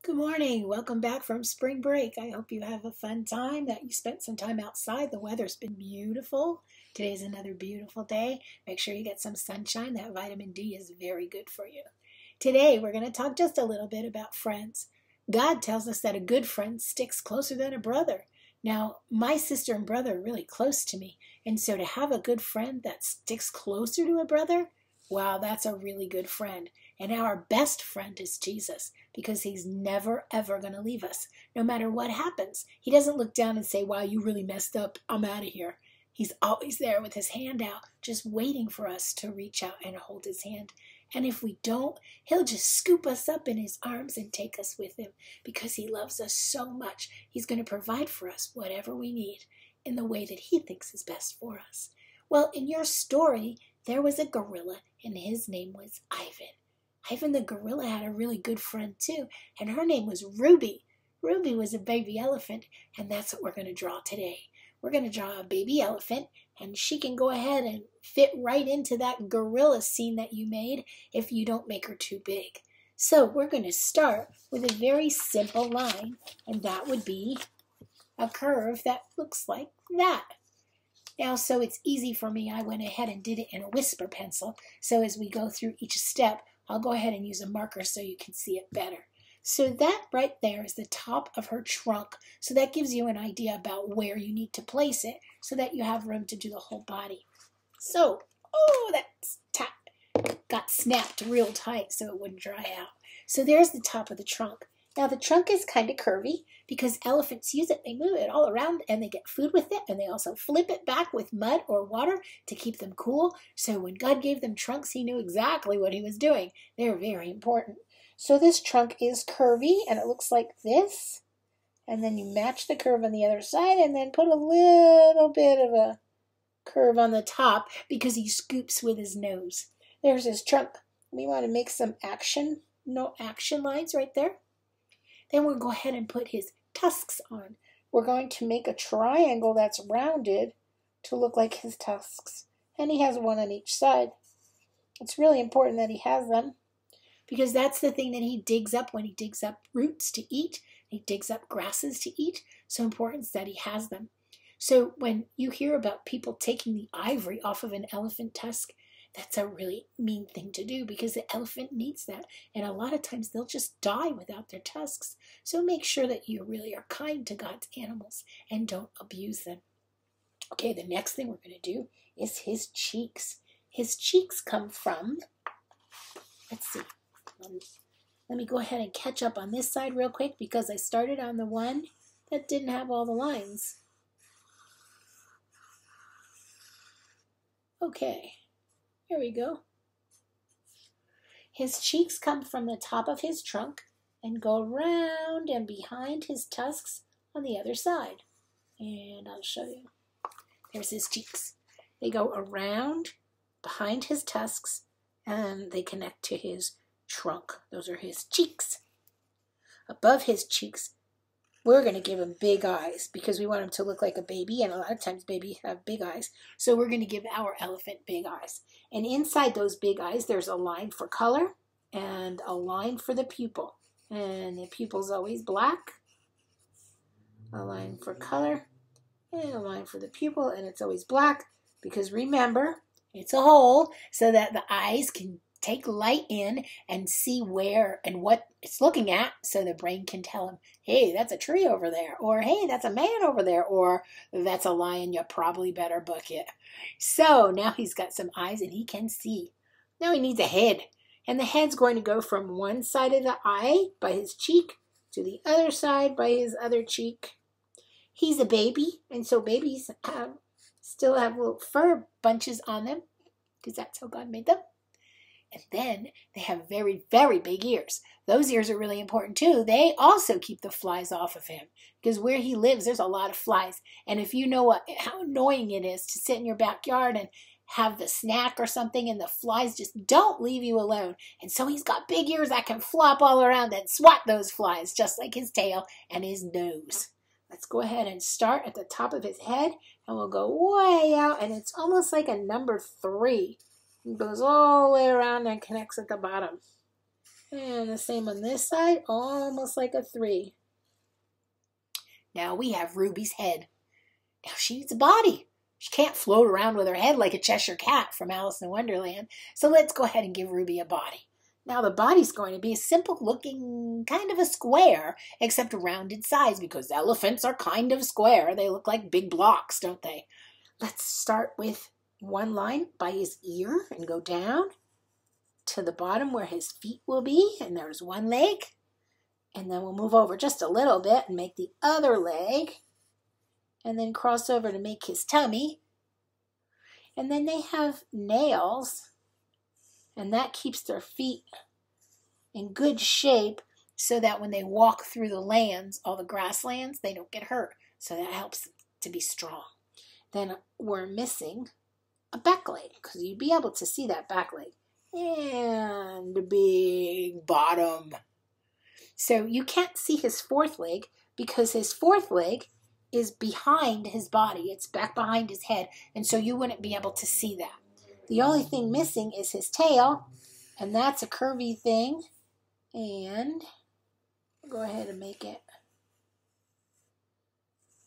Good morning. Welcome back from spring break. I hope you have a fun time, that you spent some time outside. The weather's been beautiful. Today's another beautiful day. Make sure you get some sunshine. That vitamin D is very good for you. Today, we're going to talk just a little bit about friends. God tells us that a good friend sticks closer than a brother. Now, my sister and brother are really close to me, and so to have a good friend that sticks closer to a brother, wow, that's a really good friend. And our best friend is Jesus, because he's never, ever going to leave us, no matter what happens. He doesn't look down and say, wow, you really messed up. I'm out of here. He's always there with his hand out, just waiting for us to reach out and hold his hand. And if we don't, he'll just scoop us up in his arms and take us with him, because he loves us so much. He's going to provide for us whatever we need in the way that he thinks is best for us. Well, in your story, there was a gorilla, and his name was Ivan. Ivan the gorilla had a really good friend too, and her name was Ruby. Ruby was a baby elephant, and that's what we're going to draw today. We're going to draw a baby elephant, and she can go ahead and fit right into that gorilla scene that you made if you don't make her too big. So we're going to start with a very simple line, and that would be a curve that looks like that. Now, so it's easy for me, I went ahead and did it in a whisper pencil, so as we go through each step, I'll go ahead and use a marker so you can see it better. So that right there is the top of her trunk. So that gives you an idea about where you need to place it so that you have room to do the whole body. So, that got snapped real tight so it wouldn't dry out. So there's the top of the trunk. Now the trunk is kind of curvy because elephants use it. They move it all around and they get food with it, and they also flip it back with mud or water to keep them cool. So when God gave them trunks, he knew exactly what he was doing. They're very important. So this trunk is curvy and it looks like this. And then you match the curve on the other side and then put a little bit of a curve on the top because he scoops with his nose. There's his trunk. We want to make some action lines right there. Then we'll go ahead and put his tusks on. We're going to make a triangle that's rounded to look like his tusks. And he has one on each side. It's really important that he has them, because that's the thing that he digs up when he digs up roots to eat. He digs up grasses to eat. So important that he has them. So when you hear about people taking the ivory off of an elephant tusk, that's a really mean thing to do, because the elephant needs that. And a lot of times they'll just die without their tusks. So make sure that you really are kind to God's animals and don't abuse them. Okay, the next thing we're going to do is his cheeks. His cheeks come from, let's see, let me go ahead and catch up on this side real quick, because I started on the one that didn't have all the lines. Okay. Here we go. His cheeks come from the top of his trunk and go around and behind his tusks on the other side. And I'll show you. There's his cheeks. They go around behind his tusks and they connect to his trunk. Those are his cheeks. Above his cheeks, we're going to give him big eyes because we want him to look like a baby, and a lot of times babies have big eyes. So we're going to give our elephant big eyes. And inside those big eyes, there's a line for color and a line for the pupil. And the pupil's always black. A line for color and a line for the pupil, and it's always black because remember, it's a hole so that the eyes can take light in and see where and what it's looking at, so the brain can tell him, hey, that's a tree over there, or hey, that's a man over there, or that's a lion, you probably better book it. So now he's got some eyes and he can see. Now he needs a head, and the head's going to go from one side of the eye by his cheek to the other side by his other cheek. He's a baby, and so babies still have little fur bunches on them because that's how God made them. And then they have very, very big ears. Those ears are really important too. They also keep the flies off of him, because where he lives, there's a lot of flies. And if you know how annoying it is to sit in your backyard and have the snack or something and the flies just don't leave you alone. And so he's got big ears that can flop all around and swat those flies, just like his tail and his nose. Let's go ahead and start at the top of his head, and we'll go way out, and it's almost like a number 3. It goes all the way around and connects at the bottom. And the same on this side, almost like a 3. Now we have Ruby's head. Now she needs a body. She can't float around with her head like a Cheshire cat from Alice in Wonderland. So let's go ahead and give Ruby a body. Now the body's going to be a simple looking kind of a square, except a rounded size because elephants are kind of square. They look like big blocks, don't they? Let's start with one line by his ear and go down to the bottom where his feet will be. And there's one leg. And then we'll move over just a little bit and make the other leg. And then cross over to make his tummy. And then they have nails. And that keeps their feet in good shape so that when they walk through the lands, all the grasslands, they don't get hurt. So that helps them to be strong. Then we're missing a back leg because you'd be able to see that back leg. And a big bottom. So you can't see his fourth leg because his fourth leg is behind his body. It's back behind his head. And so you wouldn't be able to see that. The only thing missing is his tail, and that's a curvy thing. And go ahead and make it.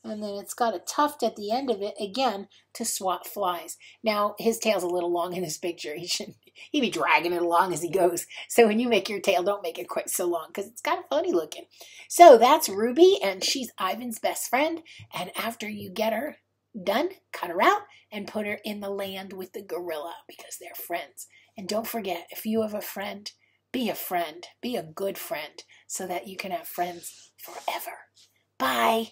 And then it's got a tuft at the end of it, again, to swat flies. Now, his tail's a little long in this picture. He'd be dragging it along as he goes. So when you make your tail, don't make it quite so long because it's kind of funny looking. So that's Ruby, and she's Ivan's best friend. And after you get her done, cut her out and put her in the land with the gorilla because they're friends. And don't forget, if you have a friend, be a good friend so that you can have friends forever. Bye.